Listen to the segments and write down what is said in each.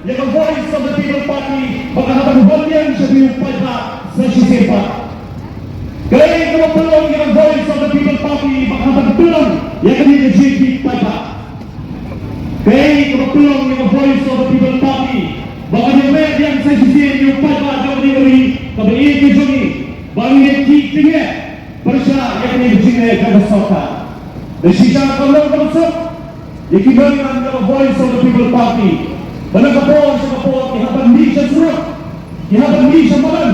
yang voice of the people party makahabang bagian sa biyupay pa sa sisipa. Kaya kapapalong yang voice of the people party makahabang tulang yang kanina GP pa. Kaya kapapalong yang voice of the people party baka naman yang sa sisipa pa sa kanina kabaliin ni Johnny bangin kiktingnya bersya yang kanina GP kabasoka. Desisya kalau kabasok ikibayan ng voice of the people party. Managapon sa kapot, ihabang di siya surok, ihabang di siya malan.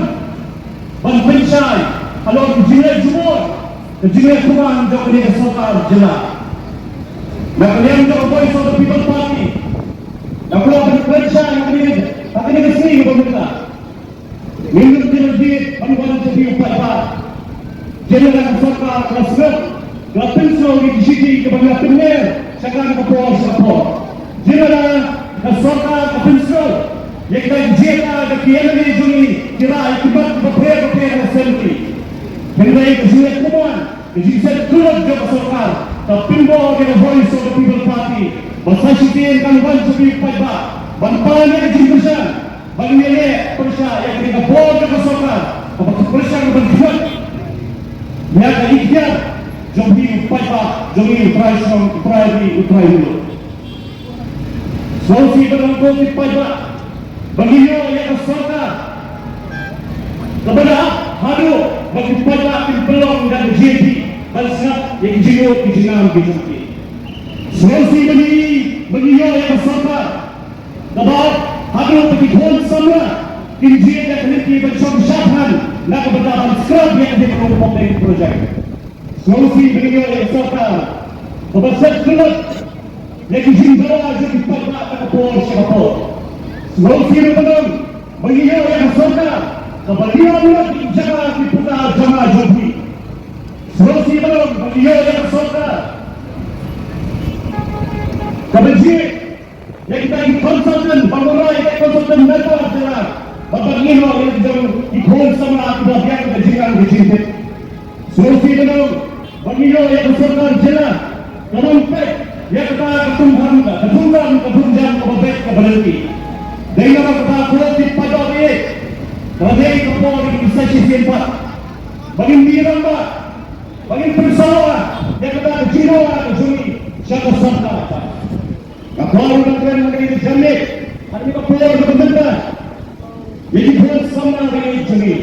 Panpinsay, along jinay jumor, na jinay kuman daw kanina sokal jila. Nakaliyan ng voice of the people party. Nakuha ka ng pinsay, nakanina sing pamilya. Minum dinagit, panuwanan sa biyo pa. Jila ng sokal, kalasgap, kapinsay, ikisiti, kapag pinir, saka nakapon sa kapot. Jila na Nasoka kapinsol, yang kita kekian ini juni kira ikibat beberapa selfie. Mengenai kesulitan kuman, kesulitan turut jauh sokar. Tapimbo dengan voice of the people party. Masa sitin kan wan sebi pada, banpannya kejimpesan, bagaimana persia yang kita bawa jauh sokar. Apakah persia yang berjuang? Mereka ikhtiar, jombi pada, jombi utrai. Solusi berlaku di pajak bagiyo yang keserta kepada hadu bagi pajak yang belum dan GP balsat yang jiwa di jenam di jumpi. Solusi bagiyo yang keserta kepada hadu bagi hon sama kinjil yang keliti bersama-sama nak kepada scrub yang diperlukan dari projek. Solusi bagiyo yang keserta kepada sekelip yang dijinbawa jadi pada kapol sa kapol. Solusi na tanong, magiyaw ang sorka, kabaliwan mo at jaga di puta jama jobi. Solusi na tanong, magiyaw ang sorka, kabaliwan yang kita konsultan, bangurai konsultan network jalan, babagino yang kita ikon sama akibat yang kita jangan dijintit. Solusi na tanong, magiyaw ang sorka jalan, kamumpet, yang kita ketunggang kebabek keberhenti. Dengan kita politik pada ini, kerana kapolri bisa siapa? Bagi mirang ba, bagi persoalan yang kita kecinawa kejuni siapa serta. Kapolri dengan negeri jamik, hari kapolri berbentuk. Jadi buat sama negeri jamik,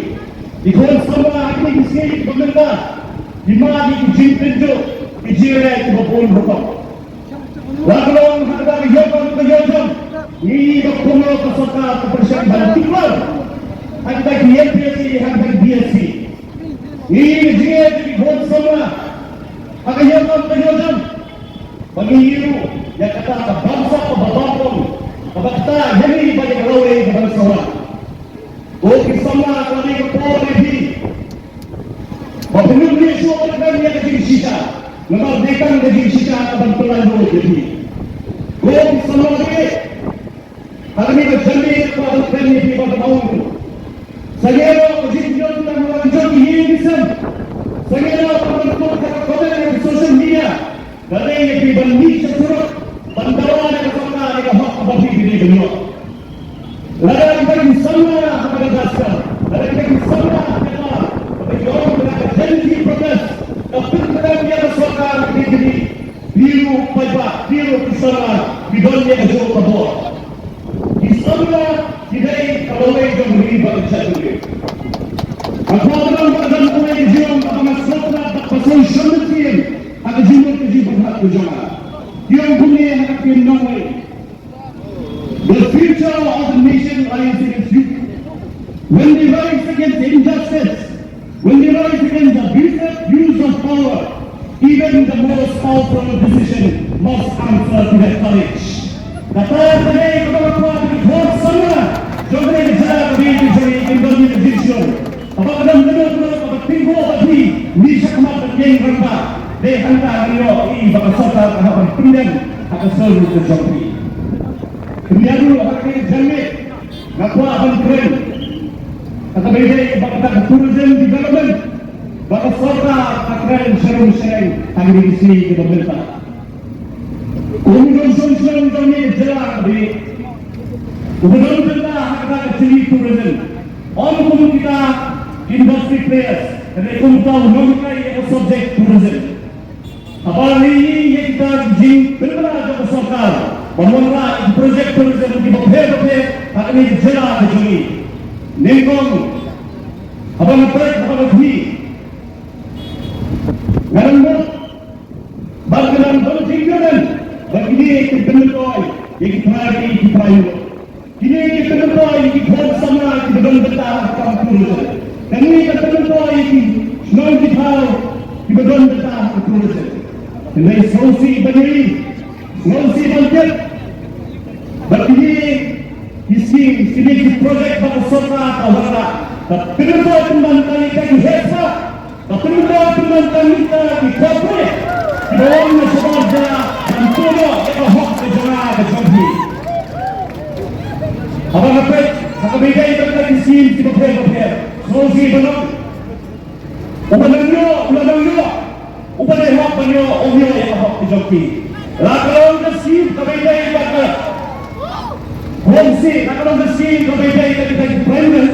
dibuat sama hari ini berbentuk. Di mana dijin tunjuk, dijirai kebapun hukum. Lalu ada kegiatan ini berkumul peserta kepercayaan dan tikar. Ada BSC, ada BSC. Ini dia di buat semua. Ada kegiatan bagi itu yang kata bangsa kebabakan, kata jadi banyak lawan bangsa orang. Oh bersama kami kepolri. Bagaimana dia semua orang yang jadi sisa. Memerdekakan negeri kita akan berlanjut jadi. Kau bersama lagi. Hari ini berjanji kepada kami di pada tahun. Saya berjanji untuk melanjut ini bisa. Saya berbentuk komen di sosial media. Dari yang dibanding sesuatu bantaran yang kepada yang hak bagi diri beliau. Lalu kita bersama kepada dasar. Lalu kita bersama kepada orang berada janji protes. Tapi kita yang bersokar di biru pajak, biru kesalahan, bidangnya jauh kabur. Di sana tidak kalau yang beribadah sendiri. Aku akan berada di dalam masalah pasal syariat, ada jimat hak berjamaah. Yang punya hak penawai. The future of the nation lies in its youth. When they rise against injustice, when they rise against abusive use of power, even the most powerful decision must answer to their courage. Kata saya kepada tuan di buat sana, jangan dijadikan sebagai kembali decision. Apakah benar-benar apakah tinggal tadi bisa kemana yang rendah? Deh hantar dia ini bakal serta tahapan pindah akan selalu terjadi. Kemudian dulu akan jamin, ngakuah akan keren. Kata beda bakal tourism development, bakal serta akan sharing akan di sini ke pemerintah. Kemudian solusi kami jelas di Gubernur kita akan jadi tourism. Orang pun kita industry players. Kerana kita mengukai subjek tourism. Apalagi ini kita jing benar-benar jauh sokar. Memulai projek tourism di berbagai hal ini jelas dijuni. Nengkong, abang mereka abang kami. Namun, bagaimana berjinggaran bagi kita benar yang terjadi di Pelayu. Kini kita benar yang kita sama kita benar akan tourism. Kini kita benar yang senang kita benar akan tourism. Ini solusi bagi solusi bangkit. Bagi ini projek bagi sota awalnya. Tapi benar teman-teman kita hesa. Tapi benar teman-teman kita di corporate. Orang sebab dia dan semua kita hak sejarah kejadian. Abang apa? Kami beda itu di sini di beberapa. Solusi benar. Upah hak banyak orang yang hak kejadian. Lalu kita sih kami beda itu. Homsi, kalau kita kami beda itu kita primary.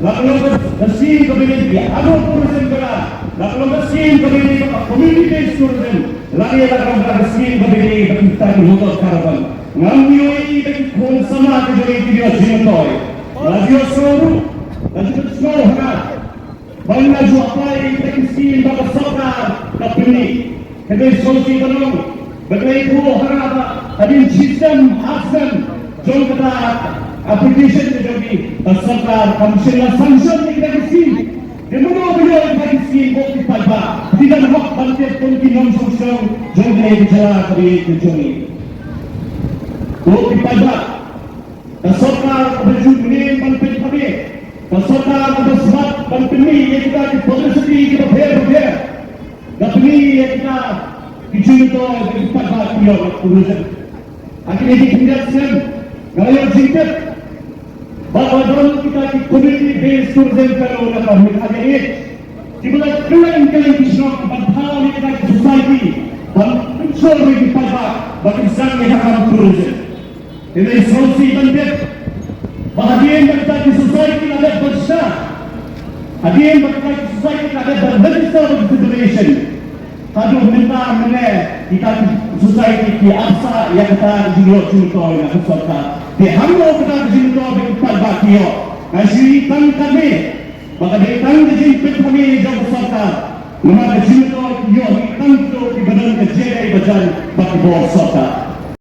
Lalu kita kami beda itu agro tourism kita. Lalu kita kami beda itu community tourism. Lalu kita kami beda itu kita motor caravan. Ngambil itu pun sama kita video jentoy. Lalu seluruh, lalu seluruh kan. Banyak juga apa yang kita bagi sokar kapini. Kita solusi benar. Begitu harap ada sistem aksen. Jom kata application itu jadi sokar komisioner sanction kita kisih. Kemudian beliau kita kisih bukti pada tidak hak bantuan pun non sanction jom kita bicara kali ini. Bukti pada sokar berjumpa ini bantuan kami. Sokar bersebut bantuan ini yang kita di publicity kita berbeda. Tapi yang kita dijual itu pada beliau urusan. Akhirnya ditinggalkan. Kalau yang singkat, bahawa dalam kita di community based tourism kalau nak ada ini, jika kalian bisa bertahan kita di society, dan unsur di pada bagi sangat akan tourism. Ini solusi banyak. Bahagian kita di society ada besar. Bahagian kita di society ada berbentuk federation. Kalau minta kita di society di apa yang kita jual yang kita di hamil kita di sini tuh berempat bakio. Nasi kami, maka di kami jauh besar. Nama di sini tuh yo hitam tuh di badan kecil badan baki bawah sota.